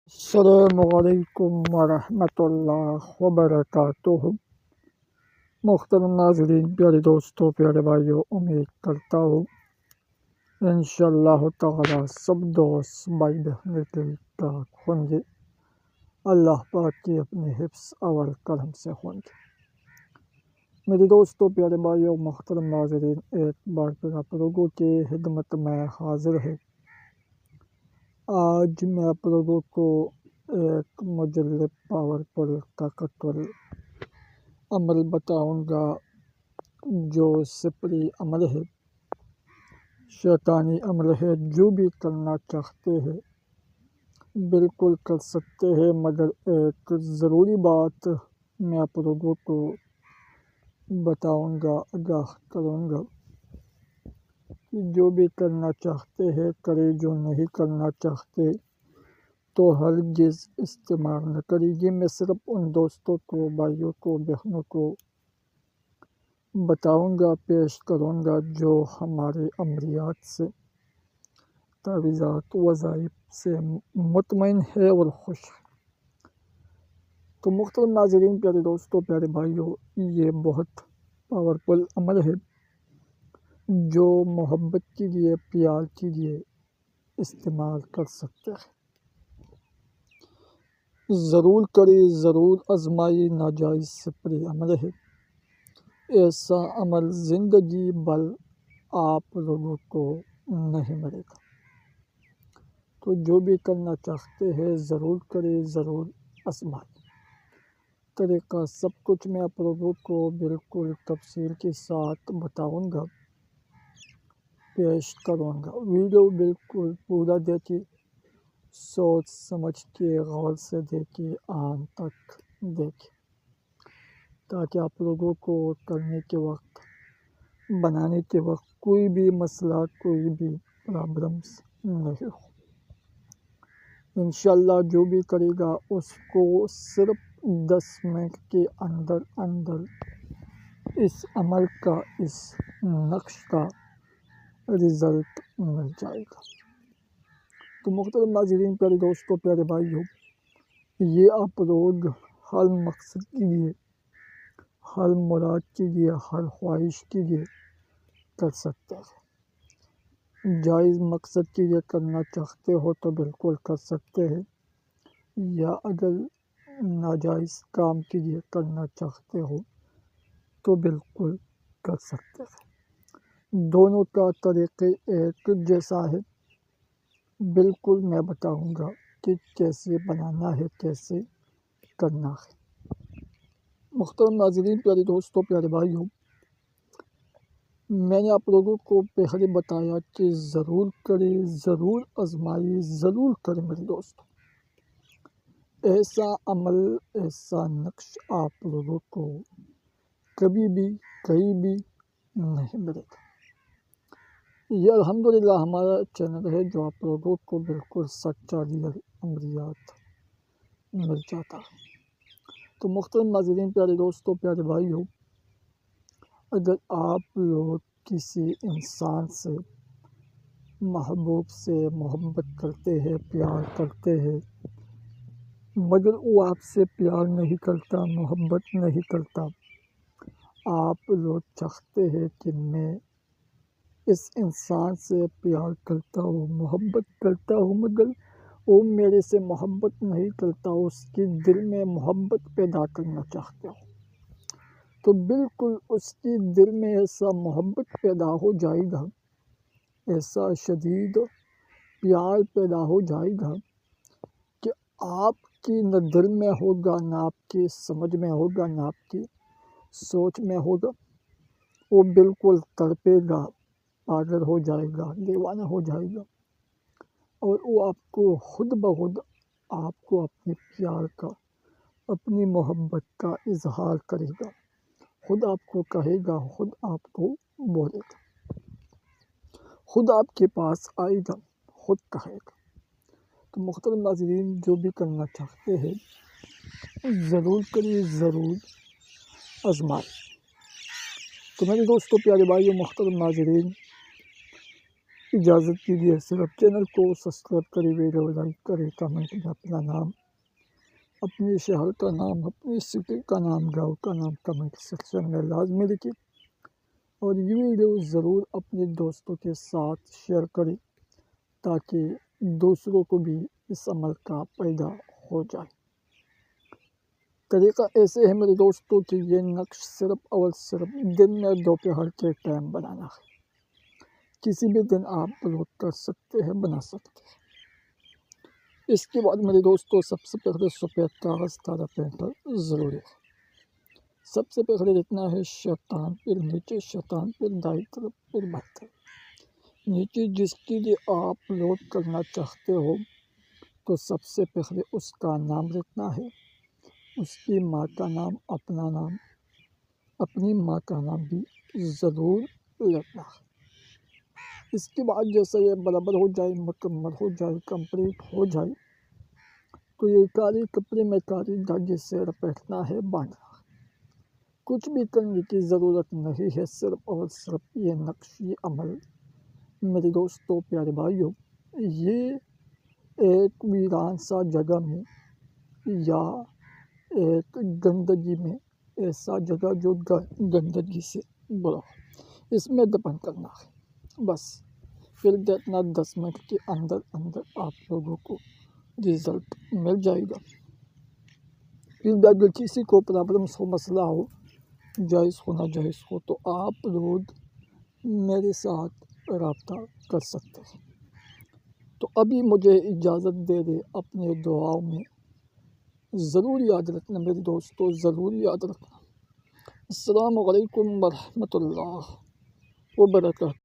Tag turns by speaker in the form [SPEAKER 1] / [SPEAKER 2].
[SPEAKER 1] السلام علیکم ورحمۃ اللہ وبرکاتہ۔ محترم ناظرین، پیارے دوستوں، پیارے بھائیوں، امید کرتا ہوں انشاءاللہ تعالی سب دوست بھائی بہنیں ٹھیک ٹھاک ہوں گے۔ اللہ پاک کی اپنے حفظ اور کرم سے ہوں گے۔ میرے دوستوں، پیارے بھائیوں، محترم ناظرین، ایک بار پھر آپ لوگوں کی خدمت میں حاضر ہے۔ آج میں آپ لوگوں کو ایک مجلب پاورفل طاقتور عمل بتاؤں گا جو سپری عمل ہے، شیطانی عمل ہے۔ جو بھی کرنا چاہتے ہیں بالکل کر سکتے ہیں، مگر ایک ضروری بات میں آپ لوگوں کو بتاؤں گا، آگاہ کروں گا کہ جو بھی کرنا چاہتے ہیں کرے، جو نہیں کرنا چاہتے تو ہرگز استعمال نہ کریے۔ میں صرف ان دوستوں کو، بھائیوں کو، بہنوں کو بتاؤں گا، پیش کروں گا جو ہمارے عملیات سے، تعویذات، وظائف سے مطمئن ہے اور خوش ہے۔ تو محترم ناظرین، پیارے دوستوں، پیارے بھائیوں، یہ بہت پاورفل عمل ہے جو محبت کے لیے، پیار کے لیے استعمال کر سکتے ہیں۔ ضرور کرے، ضرور آزمائے، ناجائز سپری عمل ہے۔ ایسا عمل زندگی بھر آپ لوگوں کو نہیں ملے گا۔ تو جو بھی کرنا چاہتے ہیں ضرور کرے، ضرور آزمائے۔ طریقہ سب کچھ میں آپ لوگوں کو بالکل تفصیل کے ساتھ بتاؤں گا، پیش کروں گا۔ ویڈیو بالکل پورا دیکھیے، سوچ سمجھ کے غور سے دیکھیے، آن تک دیکھیے، تاکہ آپ لوگوں کو کرنے کے وقت، بنانے کے وقت کوئی بھی مسئلہ، کوئی بھی پرابلمس نہیں ہو۔ انشاءاللہ جو بھی کرے گا اس کو صرف 10 منٹ کے اندر اندر اس عمل کا، اس نقش کا رزلٹ مل جائے گا۔ تو محترم ناظرین، پیارے دوستوں، پیارے بھائیوں، یہ آپ لوگ ہر مقصد کے لیے، ہر مراد کے لیے، ہر خواہش کے لیے کر سکتے ہیں۔ جائز مقصد کے لیے کرنا چاہتے ہو تو بالکل کر سکتے ہیں، یا اگر ناجائز کام کے لیے کرنا چاہتے ہو تو بالکل کر سکتے ہیں۔ دونوں کا طریقہ ایک جیسا ہے۔ بالکل میں بتاؤں گا کہ کیسے بنانا ہے، کیسے کرنا ہے۔ محترم ناظرین، پیارے دوستوں، پیارے بھائیوں، میں نے آپ لوگوں کو پہلے بتایا کہ ضرور کرے، ضرور آزمائے، ضرور کرے میرے دوستوں۔ ایسا عمل، ایسا نقش آپ لوگوں کو کبھی بھی، کہیں بھی نہیں ملے گا۔ یہ الحمدللہ ہمارا چینل ہے جو آپ لوگوں کو بالکل سچا ریئل عملیات مل جاتا ہے۔ تو محترم ناظرین، پیارے دوستوں، پیارے بھائیوں، اگر آپ لوگ کسی انسان سے، محبوب سے محبت کرتے ہیں، پیار کرتے ہیں، مگر وہ آپ سے پیار نہیں کرتا، محبت نہیں کرتا، آپ لوگ چاہتے ہیں کہ میں اس انسان سے پیار کرتا ہوں، محبت کرتا ہوں، مگر وہ میرے سے محبت نہیں کرتا، اس کے دل میں محبت پیدا کرنا چاہتے ہو، تو بالکل اس کے دل میں ایسا محبت پیدا ہو جائے گا، ایسا شدید پیار پیدا ہو جائے گا کہ آپ کی نہ دل میں ہوگا، نہ آپ کی سمجھ میں ہوگا، نہ آپ کی سوچ میں ہوگا، وہ بالکل تڑپے گا، پاگل ہو جائے گا، دیوانہ ہو جائے گا، اور وہ آپ کو خود بخود، آپ کو اپنے پیار کا، اپنی محبت کا اظہار کرے گا، خود آپ کو کہے گا، خود آپ کو بولے گا، خود آپ کے پاس آئے گا، خود کہے گا۔ تو محترم ناظرین، جو بھی کرنا چاہتے ہیں ضرور کریے، ضرور آزمائے۔ تو میرے دوستوں، پیارے بھائیوں، محترم ناظرین، اجازت کیجیے صرف چینل کو سبسکرائب کرے، ویڈیو لائک کرے، کمنٹ میں اپنا نام، اپنے شہر کا نام، اپنی سٹی کا نام، گاؤں کا نام کمنٹ سیکشن میں لازمی لکھیں، اور یہ ویڈیو ضرور اپنے دوستوں کے ساتھ شیئر کریں تاکہ دوسروں کو بھی اس عمل کا فائدہ ہو جائے۔ طریقہ ایسے ہے میرے دوستوں کہ یہ نقش صرف اور صرف دن میں دوپہر کے ٹائم بنانا ہے، کسی بھی دن آپ اپلوڈ کر سکتے ہیں، بنا سکتے ہیں۔ اس کے بعد میرے دوستوں سب سے پہلے سفید کاغذ تازہ پینٹر ضروری ہے۔ سب سے پہلے لکھنا ہے شیطان، پھر نیچے شیطان، پھر دائیں طرف، پھر بائیں طرف۔ نیچے جس کے لیے آپ اپلوڈ کرنا چاہتے ہو تو سب سے پہلے اس کا نام لکھنا ہے، اس کی ماں کا نام، اپنا نام، اپنی ماں کا نام بھی ضرور لکھنا ہے۔ اس کے بعد جیسے یہ برابر ہو جائے، مکمل ہو جائے، کمپلیٹ ہو جائے تو یہ کالے کپڑے میں کالے دھاگے سے لپیٹنا ہے، باندھنا ہے۔ کچھ بھی کرنے کی ضرورت نہیں ہے، صرف اور صرف یہ نقش، یہ عمل میرے دوستوں، پیارے بھائیوں، یہ ایک ویران سا جگہ میں یا ایک گندگی میں، ایسا جگہ جو گندگی سے بھرا ہو، اس میں دفن کرنا ہے بس۔ پھر دیکھنا 10 منٹ کے اندر اندر آپ لوگوں کو رزلٹ مل جائے گا۔ پھر اگر کسی کو پرابلمس ہو، مسئلہ ہو، جائز ہو ناجائز ہو تو آپ لوگ میرے ساتھ رابطہ کر سکتے ہیں۔ تو ابھی مجھے اجازت دے دے، اپنے دعاؤں میں ضرور یاد رکھنا میرے دوستوں، ضرور یاد رکھنا۔ السلام علیکم ورحمۃ اللہ وبرکاتہ۔